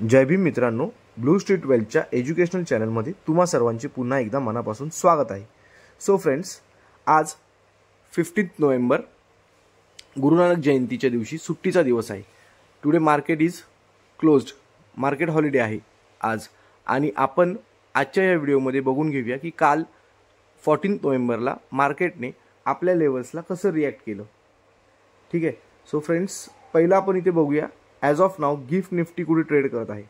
जय भीम मित्रांनो, blue street वेल्थच्या educational चॅनलमध्ये तुम्हा सर्वांचे पुन्हा एकदा मनापासून स्वागत आहे. सो फ्रेंड्स, आज 15 नोव्हेंबर गुरुनानक जयंतीच्या दिवशी सुट्टीचा दिवस आहे. Today market is closed. Market holiday आहे आज. आणि आपण आजच्या या व्हिडिओमध्ये बघून घेऊया की काल 14 नोव्हेंबरला मार्केटने आपल्या लेवल्सला कसं रिॲक्ट केलं. ठीक आहे. सो फ्रेंड्स, पहिला आपण इथे बघूया. As of now gift Nifty कुठे ट्रेड करत आहे.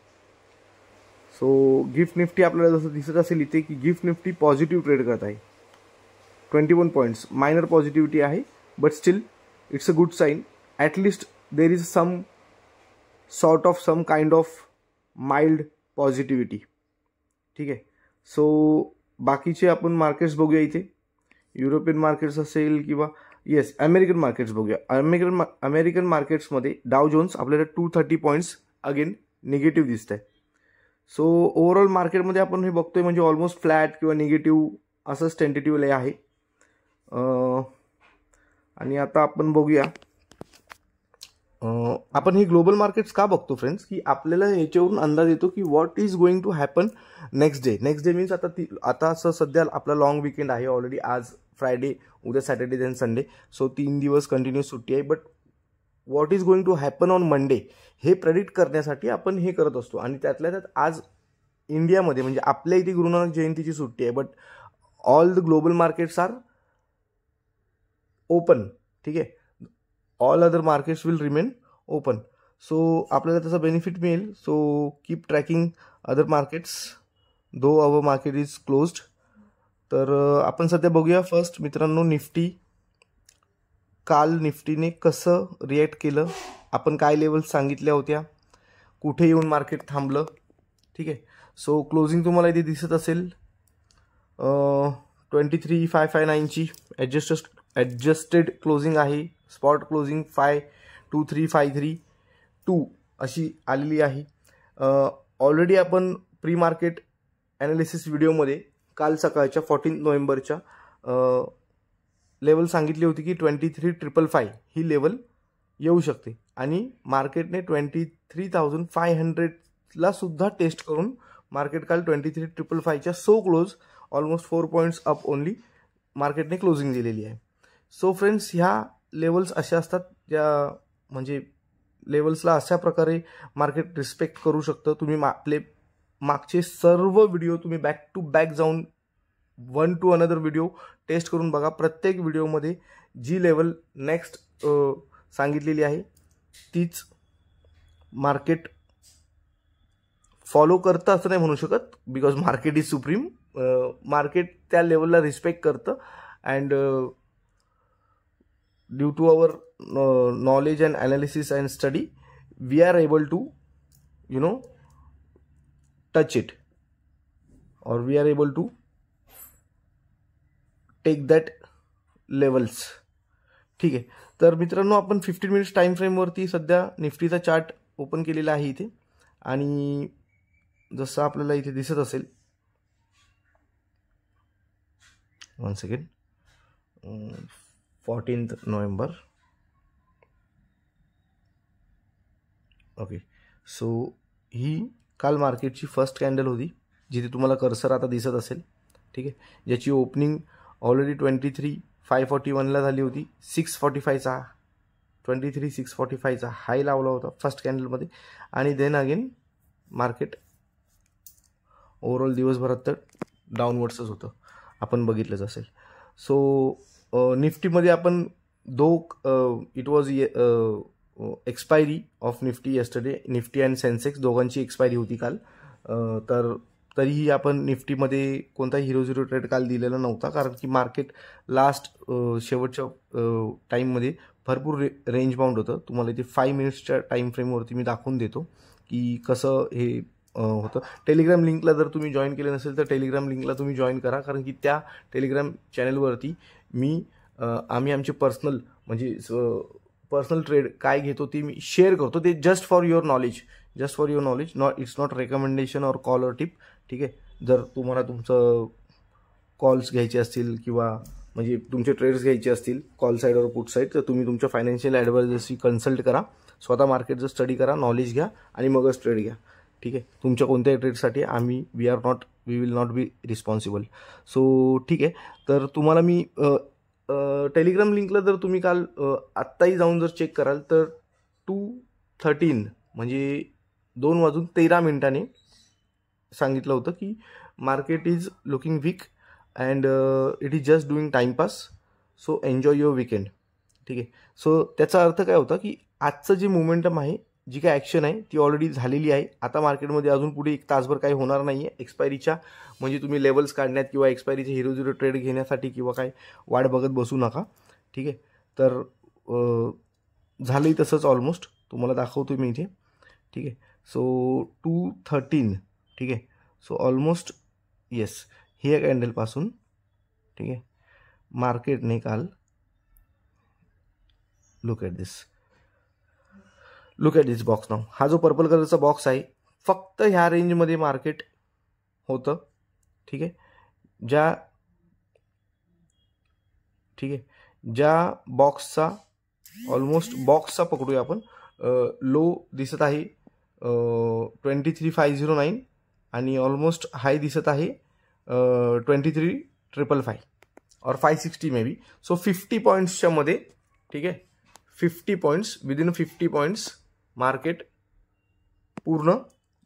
सो गिफ्ट निफ्टी आपल्याला जसं दिसत असेल इथे की गिफ्ट निफ्टी पॉझिटिव्ह ट्रेड करत आहे. 21 पॉईंट्स मायनर पॉझिटिव्हिटी आहे, but still it's a good sign. At least there is some sort of some kind of mild positivity. ठीक आहे. सो बाकीचे आपण मार्केट्स बघूया इथे. युरोपियन मार्केट्स असेल किंवा येस अमेरिकन मार्केट्स बघूया. अमेरिकन मार्केट्समध्ये डाव जोन्स आपल्याला 230 पॉईंट्स अगेन निगेटिव्ह दिसत आहे. सो ओव्हरऑल मार्केटमध्ये आपण हे बघतोय म्हणजे ऑलमोस्ट फ्लॅट किंवा निगेटिव्ह असंच टेंटेटिव्हली आहे. आणि आता आपण बघूया, आपण हे ग्लोबल मार्केट्स का बघतो फ्रेंड्स, की आपल्याला याच्यावरून अंदाज येतो की what is going to happen next day. Next day means आता असं सध्या आपला लॉंग वीकेंड आहे ऑलरेडी. आज फ्रायडे, उद्या सॅटर्डे, देन संडे. सो 3 दिवस कंटिन्यूस सुट्टी आहे. But what is going to happen on Monday हे प्रेडिक्ट करण्यासाठी आपण हे करत असतो. आणि त्यातल्या त्यात आज इंडियामध्ये म्हणजे आपल्या इथे गुरुनानक जयंतीची सुट्टी आहे, but all the global markets R open. ठीक आहे. All other markets will remain open. So आपल्याला त्याचा बेनिफिट मिळेल. So keep tracking other markets though our market is closed. तर आपण सध्या बघूया फर्स्ट मित्रांनो निफ्टी. काल निफ्टीने कसं रिॲक्ट केलं, आपण काय लेवल्स सांगितल्या होत्या, कुठे येऊन मार्केट थांबलं. ठीक आहे. सो क्लोजिंग तुम्हाला इथे दिसत असेल 23,559ची ॲडजस्टेड क्लोजिंग आहे. स्पॉट क्लोजिंग 523,532 अशी आलेली आहे. ऑलरेडी आपण प्री मार्केट ॲनालिसिस व्हिडिओमध्ये काल सकाळच्या 14 नोव्हेंबरच्या लेवल सांगितली होती की 23,555 ही लेवल येऊ शकते. आणि मार्केटने 23,500ला सुद्धा टेस्ट करून मार्केट काल 23,555च्या so close almost 4 points up only मार्केटने क्लोजिंग दिलेली आहे. सो फ्रेंड्स, ह्या लेवल्स अशा असतात ज्या म्हणजे लेवल्सला अशा प्रकारे मार्केट रिस्पेक्ट करू शकतं. तुम्ही आपले मागचे सर्व व्हिडिओ तुम्ही बॅक टू बॅक जाऊन one to another video test करून बघा. प्रत्येक व्हिडिओमध्ये जी लेवल नेक्स्ट सांगितलेली आहे तीच मार्केट फॉलो करतं असं नाही म्हणू शकत, because market is supreme. Market त्या लेवलला रिस्पेक्ट करतं. And due to our knowledge and analysis and study, we are able to touch it, or we are able to take that levels. ठीक आहे. तर मित्रांनो, आपण 15 मिनिट्स टाइम फ्रेमवरती सध्या निफ्टीचा chart open केलेला आहे इथे. आणि जसं आपल्याला इथे दिसत असेल, 1 सेकंड, 14 नोव्हेंबर. ओके. सो ही काल मार्केटची फर्स्ट कॅन्डल होती जिथे तुम्हाला कर्सर आता दिसत असेल. ठीक आहे. ज्याची ओपनिंग ऑलरेडी 23,541ला झाली होती. 23,645चा हाय लावला होता फर्स्ट कॅन्डलमध्ये. आणि देन अगेन मार्केट ओव्हरऑल दिवसभरात तर डाऊनवर्ड्सच होतं, आपण बघितलंच असेल. सो निफ्टीमध्ये आपण it was expiry of Nifty yesterday. Nifty and Sensex दोघांची एक्सपायरी होती काल. तर तरीही आपण निफ्टीमध्ये कोणताही 0-0 ट्रेड काल दिलेला नव्हता, कारण की मार्केट लास्ट शेवटच्या टाईममध्ये भरपूर रेंज बाउंड होतं. तुम्हाला इथे 5 मिनिट्सच्या टाईम फ्रेमवरती मी दाखवून देतो की कसं हे होतं. टेलिग्राम लिंकला जर तुम्ही जॉईन केलं नसेल तर टेलिग्राम लिंकला तुम्ही जॉईन करा, कारण की त्या टेलिग्राम चॅनलवरती आम्ही आमचे पर्सनल ट्रेड काय घेतो ते मी शेअर करतो. ते just for your knowledge, it's not recommendation और कॉल और टिप. ठीक आहे. जर तुम्हाला तुमचं कॉल्स घ्यायचे असतील किंवा म्हणजे तुमचे ट्रेड्स घ्यायचे असतील कॉल साईड और पुट साईड, तर तुम्ही तुमच्या फायनान्शियल ॲडवायझरशी कन्सल्ट करा. स्वतः मार्केटचं स्टडी करा, नॉलेज घ्या आणि मगच ट्रेड घ्या. ठीक आहे. तुमच्या कोणत्याही ट्रेडसाठी we will not be responsible. So ठीक आहे. तर तुम्हाला मी टेलिग्राम लिंकला जर तुम्ही काल आत्ताही जाऊन जर चेक कराल तर 2:13 म्हणजे 2:13 सांगितलं होतं की market is looking weak and it is just doing timepass, so enjoy your weekend. ठीक आहे. सो त्याचा अर्थ काय होता की आजचं जे मोमेंटम आहे, जी काय ॲक्शन आहे ती ऑलरेडी झालेली आहे. आता मार्केटमध्ये अजून पुढे 1 तासभर काही होणार नाही आहे एक्सपायरीच्या, म्हणजे तुम्ही लेवल्स काढण्यात किंवा एक्सपायरीचे 0-0 ट्रेड घेण्यासाठी किंवा काय वाट बघत बसू नका. ठीक आहे. तर झालंही तसंच ऑलमोस्ट, तुम्हाला दाखवतो मी इथे. ठीक आहे. सो 2:13. ठीक आहे. सो ऑलमोस्ट येस, हे कॅन्डलपासून ठीक आहे मार्केटने काल लुक ॲट दिस बॉक्स नाव. हा जो पर्पल कलरचा बॉक्स आहे, फक्त ह्या रेंजमध्ये मार्केट होतं. ठीक आहे. ज्या बॉक्सचा ऑलमोस्ट बॉक्सचा पकडूया आपण, लो दिसत आहे 23,509 आणि ऑलमोस्ट हाय दिसत आहे 23,555 और 560 मे बी. सो 50 पॉईंट्सच्या मध्ये. ठीक आहे. 50 पॉईंट्स, विदिन 50 पॉईंट्स मार्केट पूर्ण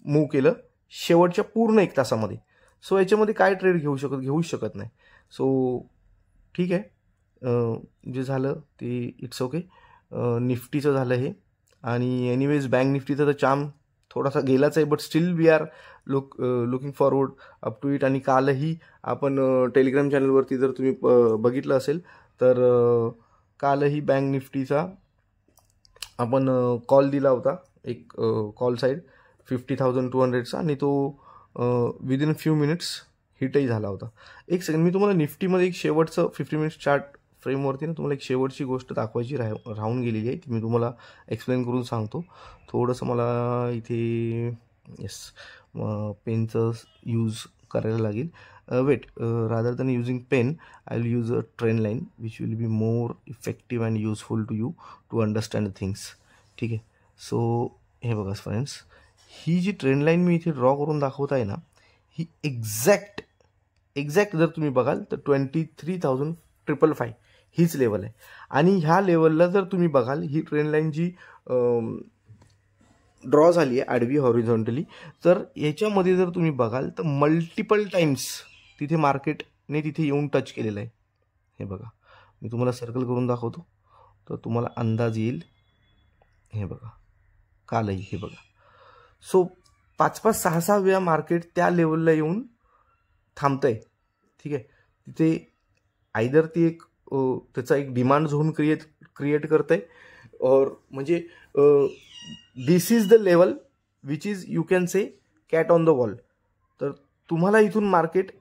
मूव्ह केलं शेवटच्या पूर्ण 1 तासामध्ये. सो याच्यामध्ये काय ट्रेड घेऊच शकत नाही. सो ठीक आहे, जे झालं ते इट्स ओके. निफ्टीचं झालं हे, आणि एनिवेज बँक निफ्टीचा तर चाम थोडासा गेलाच आहे, but still we are looking forward up to it. आणि कालही आपण टेलिग्राम चॅनलवरती जर तुम्ही बघितलं असेल तर कालही बँक निफ्टीचा आपण कॉल दिला होता, एक कॉल साईड 50,200चा, आणि तो विदिन फ्यू मिनिट्स हिटही झाला होता. एक सेकंड, मी तुम्हाला निफ्टीमध्ये एक शेवटचं 50 मिनिट्स चार्ट फ्रेमवरती ना तुम्हाला एक शेवटची गोष्ट दाखवायची राहून गेलेली आहे, ती मी तुम्हाला एक्सप्लेन करून सांगतो. थोडंसं मला इथे येस पेनचं यूज करायला लागेल. Wait, rather than using pen I will use a trend line which will be more effective and useful to you to understand things. ठीक आहे. सो हे बघा फ्रेंड्स, ही जी ट्रेंड लाईन मी इथे ड्रॉ करून दाखवत आहे ना, ही एक्झॅक्ट जर तुम्ही बघाल तर 23,555 हीच लेवल आहे. आणि ह्या लेवलला जर तुम्ही बघाल, ही ट्रेंड लाईन जी ड्रॉ झाली आहे आडवी हॉरिझॉन्टली, तर याच्यामध्ये जर तुम्ही बघाल तर मल्टिपल टाइम्स तिथे मार्केटने तिथे येऊन टच केलेलं आहे. हे बघा, मी तुम्हाला सर्कल करून दाखवतो तर तुम्हाला अंदाज येईल. हे बघा, कालही हे बघा. सो 5-5, 6-6 वेळा मार्केट त्या लेवलला येऊन थांबतंय. ठीक आहे. तिथे आयदर ती एक त्याचा एक डिमांड झोन क्रिएट करतंय, और म्हणजे this is the level which is you can say cat on the wall. तर तुम्हाला इथून मार्केट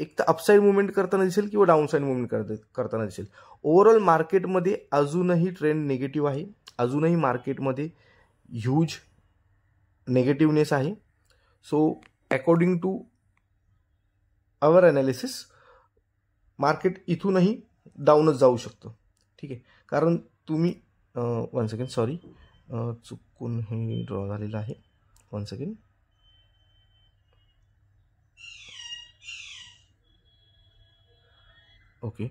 एक तर अपसाईड मुवमेंट करताना दिसेल किंवा डाऊनसाईड मुवमेंट करताना दिसेल. ओव्हरऑल मार्केटमध्ये अजूनही ट्रेंड निगेटिव्ह आहे, अजूनही मार्केटमध्ये ह्यूज नेगेटिव्हनेस आहे. So according to our analysis market इथूनही डाऊनच जाऊ शकतं. ठीक आहे. कारण तुम्ही 1 सेकंड, सॉरी, चुकून हे ड्रॉ झालेलं आहे. 1 second. Okay.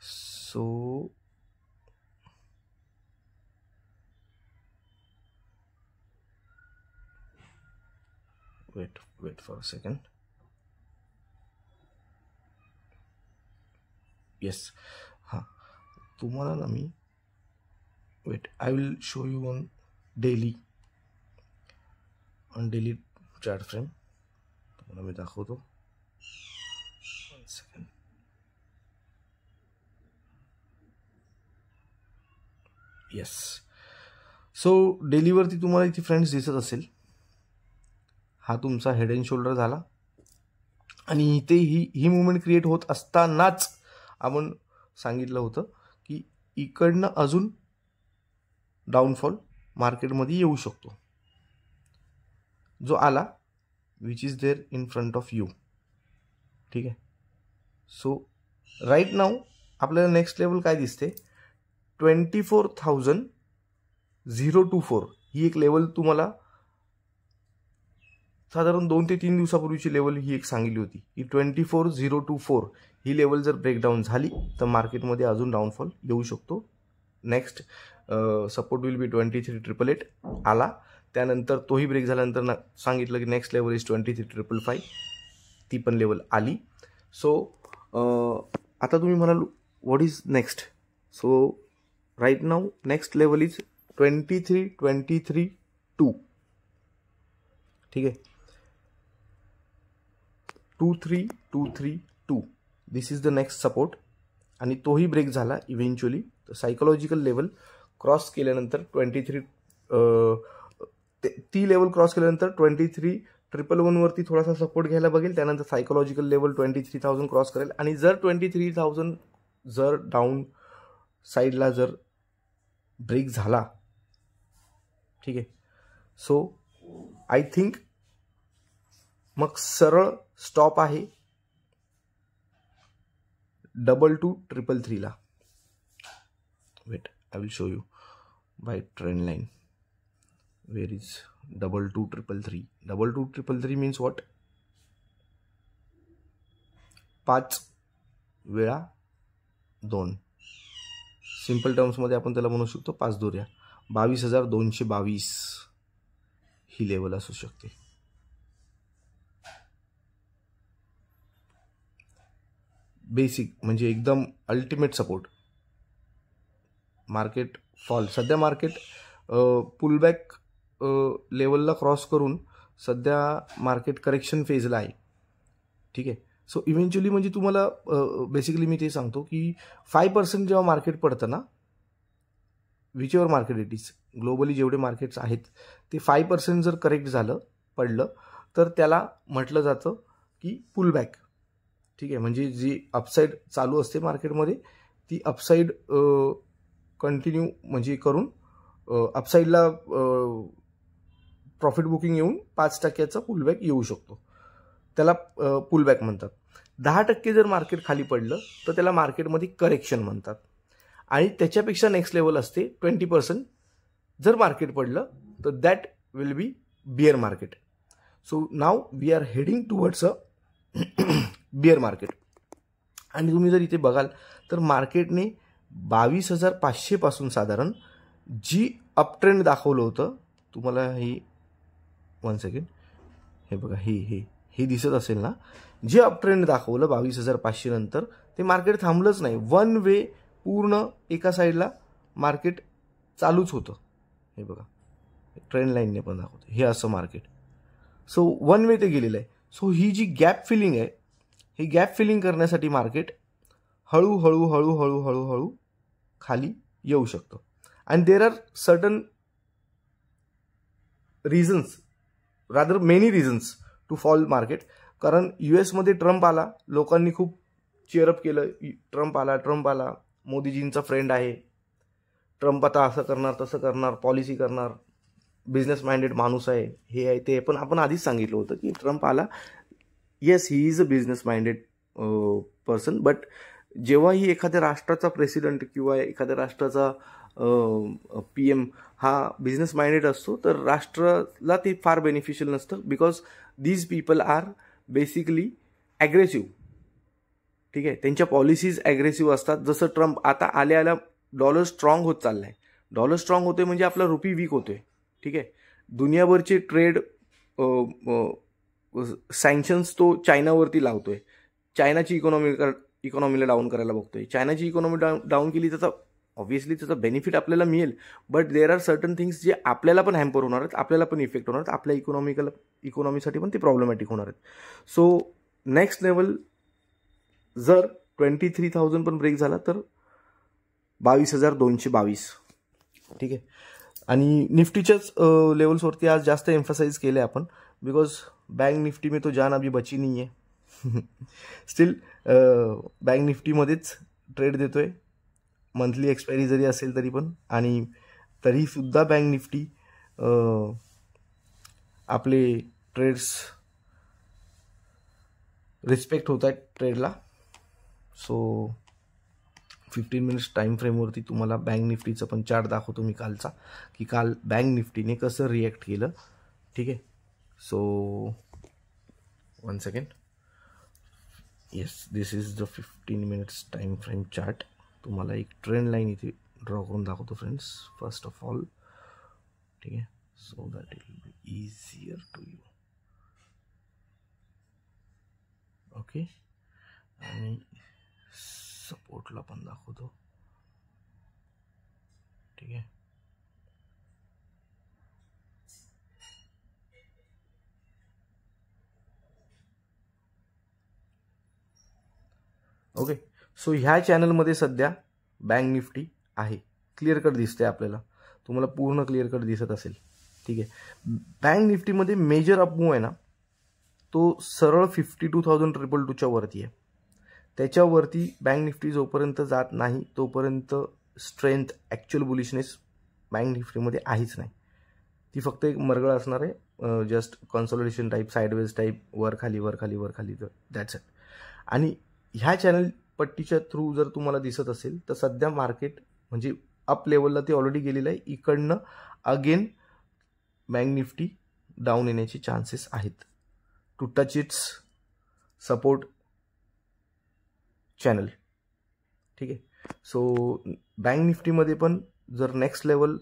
So wait for a second. Yes, हां, तुम्हाला ना मी wait, I will show you on daily chart frame. तुम्हाला मी दाखवतो. 1 सेकंड. येस. सो डेलीवरती तुम्हाला इथे फ्रेंड्स दिसत असेल, हा तुमचा हेड अँड शोल्डर झाला, आणि इथे ही मुवमेंट क्रिएट होत असतानाच आपण सांगितलं होतं की इकडनं अजून डाऊनफॉल मार्केटमध्ये येऊ शकतो, जो आला which is there in front of you. ठीक आहे. सो राईट नाऊ आपल्याला नेक्स्ट लेवल काय दिसते, 24,024 ही एक लेवल तुम्हाला साधारण 2 ते 3 दिवसापूर्वीची लेवल ही एक सांगितली होती की 24,024 ही लेवल जर ब्रेकडाऊन झाली तर मार्केटमध्ये अजून डाऊनफॉल येऊ शकतो. नेक्स्ट सपोर्ट विल बी 23,888 आला, त्यानंतर तोही ब्रेक झाल्यानंतर सांगितलं की नेक्स्ट लेवल इज 23,555, ती पण लेवल आली. सो आता तुम्ही म्हणाल what is next. So right now next level is 23,232. ठीक आहे, 23,232 this is the next support. आणि तोही ब्रेक झाला इव्हेंच्युअली. तर सायकोलॉजिकल लेवल क्रॉस केल्यानंतर 23 ती लेवल क्रॉस केल्यानंतर 23,111 वरती थोडासा सपोर्ट घ्यायला बघेल. त्यानंतर सायकोलॉजिकल लेवल 23,000 क्रॉस करेल. आणि जर 23,000 जर डाऊन साईडला जर ब्रेक झाला, ठीक आहे, सो आय थिंक मग सरळ स्टॉप आहे 22,333 ला. Wait, I will show you by trend line. Where is 22,333? 22,333 means what? 5 वेळा 2. सिंपल टर्म्समध्ये आपण त्याला म्हणू शकतो 5 दोऱ्या. 22,222 ही लेवल असू शकते. बेसिक म्हणजे एकदम अल्टिमेट सपोर्ट. मार्केट फॉल, सध्या मार्केट पुलबॅक लेवलला क्रॉस करून सध्या मार्केट करेक्शन फेजला आहे. ठीक आहे. सो इव्हेंच्युअली म्हणजे तुम्हाला बेसिकली मी ते सांगतो की 5% जेव्हा मार्केट पडतं ना, which ever market it is, globally जेवढे मार्केट्स आहेत ते 5% जर करेक्ट झालं, पडलं, तर त्याला म्हटलं जातं की पुलबॅक. ठीक आहे. म्हणजे जी अपसाईड चालू असते मार्केटमध्ये ती अपसाईड कंटिन्यू म्हणजे करून अपसाईडला प्रॉफिट बुकिंग येऊन 5% पुलबॅक येऊ शकतो. त्याला पुलबॅक म्हणतात. 10% जर मार्केट खाली पडलं तर त्याला मार्केटमध्ये करेक्शन म्हणतात. आणि त्याच्यापेक्षा नेक्स्ट लेवल असते 20% जर मार्केट पडलं तर that will be bear market. So now we are heading towards a bear market. आणि तुम्ही जर इथे बघाल तर मार्केटने 22,500 पासून साधारण जी अपट्रेंड दाखवलं होतं, तुम्हाला ही 1 सेकंड, हे बघा, हे दिसत असेल ना, जे अपट्रेंड दाखवलं 22,500 नंतर ते मार्केट थांबलंच नाही. वन वे पूर्ण एका साईडला मार्केट चालूच होतं. हे बघा, ट्रेंड लाईनने पण दाखवतं, हे असं मार्केट. सो वन वे ते गेलेलं आहे. सो ही जी गॅप फिलिंग आहे, ही गॅप फिलिंग करण्यासाठी मार्केट हळूहळू खाली येऊ शकतं. And there are certain reasons, rather many reasons to fall market. कारण US मध्ये ट्रम्प आला, लोकांनी खूप चेअरअप केलं, ट्रम्प आला, मोदीजींचा फ्रेंड आहे, ट्रम्प आता असं करणार, तसं करणार, पॉलिसी करणार, बिझनेस माइंडेड माणूस आहे, हे आहे ते. पण आपण आधीच सांगितलं होतं की ट्रम्प आला, yes he is a business minded person, but जेव्हाही एखाद्या राष्ट्राचा प्रेसिडेंट किंवा एखाद्या राष्ट्राचा PM हा बिझनेस माइंडेड असतो तर राष्ट्राला ते फार बेनिफिशियल नसतं. Because these people are basically aggressive. ठीक आहे. त्यांच्या पॉलिसीज ॲग्रेसिव्ह असतात. जसं ट्रम्प आता आल्या डॉलर स्ट्रॉंग होत चाललाय. डॉलर स्ट्रॉंग होतोय म्हणजे आपला रुपी वीक होतोय. ठीक आहे. दुनियाभरचे ट्रेड सँक्शन्स तो चायनावरती लावतोय. चायनाची इकॉनॉमीला डाऊन करायला बघतोय. चायनाची इकॉनॉमी डाऊन केली त्याचा ऑब्व्हियसली त्याचा बेनिफिट आपल्याला मिळेल, but there are certain things जे आपल्याला पण हॅम्पर होणार आहेत, आपल्याला पण इफेक्ट होणार आहेत, आपल्या इकॉनॉमीसाठी पण ते प्रॉब्लेमॅटिक होणार आहेत. सो नेक्स्ट लेवल जर 23,000 पण ब्रेक झाला तर 22,222. ठीक आहे. आणि निफ्टीच्याच लेवल्सवरती आज जास्त एम्फसाइज केले आपण, बिकॉज बैंक निफ्टी में तो जान अभी बची नहीं है. स्टील बैंक निफ्टीमध्येच ट्रेड देतोय, मंथली एक्सपायरी जरी असेल तरी पण. आणि तरीसुद्धा बँक निफ्टी आपले ट्रेड्स रिस्पेक्ट होत आहेत ट्रेडला. सो 15 मिनिट्स टाईम फ्रेमवरती तुम्हाला बँक निफ्टीचं पण चार्ट दाखवतो मी कालचा, की काल बँक निफ्टीने कसं रिॲक्ट केलं. ठीक आहे. So 1 second. Yes, this is the 15 minutes time frame chart. तुम्हाला एक ट्रेंड लाईन इथे ड्रॉ करून दाखवतो फ्रेंड्स फर्स्ट ऑफ ऑल, ठीक आहे, so that it will be easier to you. Okay, आणि सपोर्टला पण दाखवतो, ठीक आहे. ओके, सो ह्या चॅनलमध्ये सध्या बँक निफ्टी आहे, क्लिअर कट दिसते आपल्याला, तुम्हाला पूर्ण क्लिअर कट दिसत असेल, ठीक आहे. बँक निफ्टीमध्ये मेजर अपमूव आहे ना, तो सरळ 52,222च्या वरती आहे. त्याच्यावरती बँक निफ्टी जोपर्यंत जात नाही तोपर्यंत स्ट्रेंथ, ॲक्च्युअल बुलिशनेस बँक निफ्टीमध्ये आहेच नाही. ती फक्त एक मरगळ असणार आहे, just consolidation type, sideways type, वर खाली वर खाली वर खाली, दॅट्स इट. आणि ह्या चॅनल पट्टीच्या थ्रू जर तुम्हाला दिसत असेल तर सध्या मार्केट म्हणजे अप लेवलला ते ऑलरेडी गेलेलं आहे. इकडनं अगेन बँक निफ्टी डाऊन येण्याचे चान्सेस आहेत to touch its support channel, ठीक आहे. सो बँक निफ्टीमध्ये पण जर नेक्स्ट लेवल,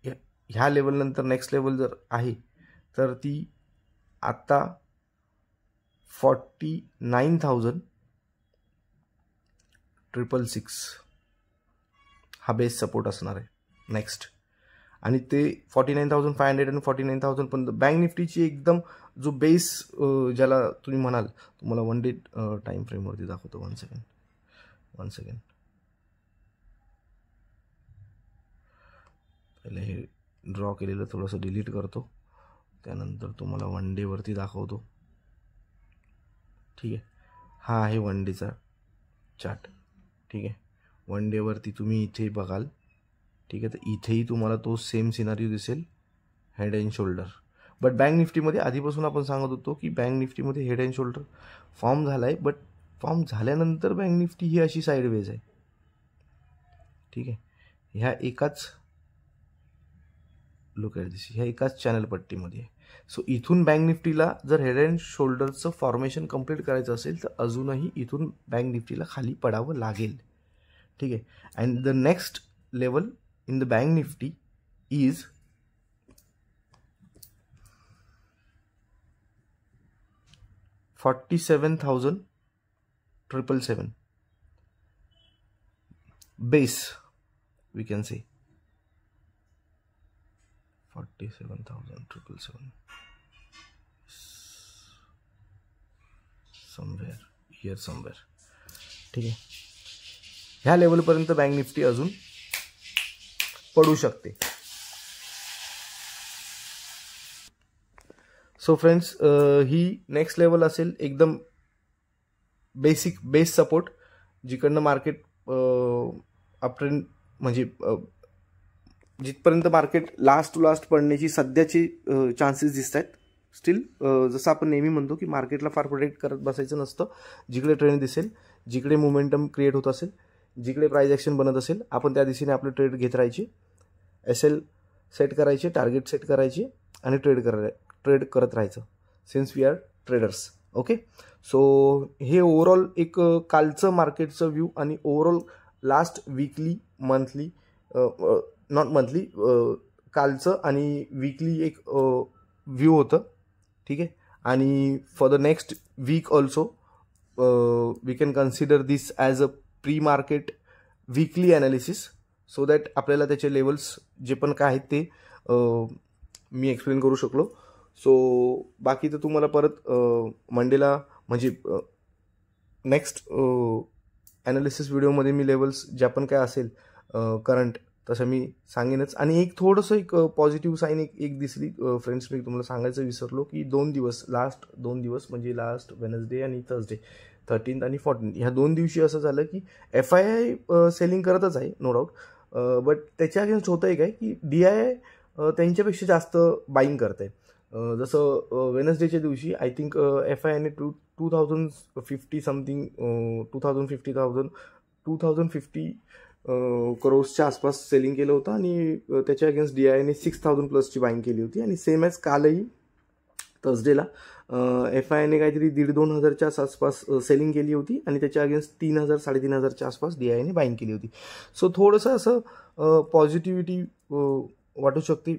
ह्या लेवलनंतर नेक्स्ट लेवल जर आहे तर ती आत्ता 49,666 हा बेस सपोर्ट असणार आहे नेक्स्ट. आणि ते 49,500 आणि 49,000 पण बँक निफ्टीची एकदम जो बेस ज्याला तुम्ही म्हणाल, तुम्हाला 1 डे टाइम फ्रेमवरती दाखवतो. 1 सेकंड. पहिले हे ड्रॉ केलेलं थोडंसं डिलीट करतो, त्यानंतर तुम्हाला 1 डे वरती दाखवतो, ठीक आहे. हा आहे 1 डेचा चार्ट, ठीक आहे. 1 डे वरती तुम्ही इथे बघाल, ठीक आहे, तर इथेही तुम्हाला तो सेम सिनारिओ दिसेल, head and shoulder. But bank निफ्टीमध्ये आधीपासून आपण सांगत होतो की बँक निफ्टीमध्ये हेड अँड शोल्डर फॉर्म झाला आहे, बट फॉर्म झाल्यानंतर बँक निफ्टी ही अशी साईडवेज आहे, ठीक आहे. ह्या एकाच लुक ॲट दिस, ह्या एकाच चॅनल पट्टीमध्ये आहे. सो इथून बँक निफ्टीला जर हेड अँड शोल्डरचं फॉर्मेशन कंप्लीट करायचं असेल तर अजूनही इथून बँक निफ्टीला खाली पडावं लागेल, ठीक आहे. And the next level in the bank Nifty is 47,777 base, we can say 47,777 somewhere, ठीक आहे. ह्या लेवलपर्यंत बँक निफ्टी अजून पडू शकते. सो फ्रेंड्स, ही नेक्स्ट लेवल असेल एकदम बेसिक बेस सपोर्ट, जिकडनं मार्केट अपट्रेंड म्हणजे जिथपर्यंत मार्केट लास्ट टू लास्ट पडण्याची सध्याचे चान्सेस दिसत आहेत. स्टील जसं आपण नेहमी म्हणतो की मार्केटला फार प्रोटेक्ट करत बसायचं नसतं. जिकडे ट्रेंड दिसेल, जिकडे मोमेंटम क्रिएट होत असेल, जिकडे प्राइस ॲक्शन बनत असेल, आपण त्या दिशेने आपले ट्रेड घेत राहायचे, SL सेट करायचे, टार्गेट सेट करायचे आणि ट्रेड करत राहायचं, since we are traders. Okay, so हे ओव्हरऑल एक कालचं मार्केटचं व्ह्यू आणि overall last weekly monthly, not monthly, कालचं आणि वीकली एक व्ह्यू होतं, ठीक आहे. आणि for the next week also we can consider this as a pre market weekly analysis, so that आपल्याला त्याचे लेवल्स जे पण काय आहेत ते मी एक्सप्लेन करू शकलो. सो बाकी तर तुम्हाला परत मंडेला म्हणजे नेक्स्ट ॲनालिसिस व्हिडिओमध्ये मी लेवल्स ज्या पण काय असेल करंट तसं मी सांगेनच. आणि एक थोडंसं एक पॉझिटिव्ह साईन एक दिसली फ्रेंड्स, मी तुम्हाला सांगायचं विसरलो की लास्ट 2 दिवस म्हणजे लास्ट वेनसडे आणि थर्सडे 13th आणि 14th ह्या 2 दिवशी असं झालं की FII सेलिंग करतच आहे नो डाऊट, बट त्याच्या अगेन्स्ट होतं आहे काय की DII त्यांच्यापेक्षा जास्त बाईंग करत आहे. जसं वेनसडेच्या दिवशी आय थिंक FIIने 2050 समथिंग 2,50 करोड्सच्या आसपास सेलिंग केलं होतं आणि त्याच्या अगेन्स्ट DIIने 6,000 प्लसची बाईंग केली होती. आणि सेम ॲज कालही थर्सडेला FIने काहीतरी 1,500-2 हजारच्या आसपास सेलिंग केली होती आणि त्याच्या अगेन्स्ट 3,000 3,500च्या आसपास DIने बाईंग केली होती. सो थोडंसं असं पॉझिटिव्हिटी वाटू शकते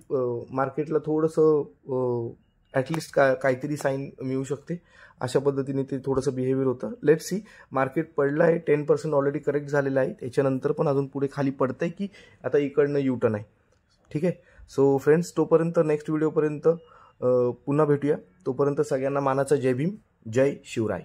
मार्केटला, थोडंसं ॲटलिस्ट काहीतरी साईन मिळू शकते. अशा पद्धतीने ते थोडंसं बिहेवियर होतं. Let's see. मार्केट पडलं आहे, 10% ऑलरेडी करेक्ट झालेलं आहे. त्याच्यानंतर पण अजून पुढे खाली पडतंय की आता इकडनं U-टर्न आहे. ठीक आहे. सो फ्रेंड्स, तोपर्यंत नेक्स्ट व्हिडिओपर्यंत पुन्हा भेटूया. तोपर्यंत सगळ्यांना मानाचा जय भीम, जय शिवराय.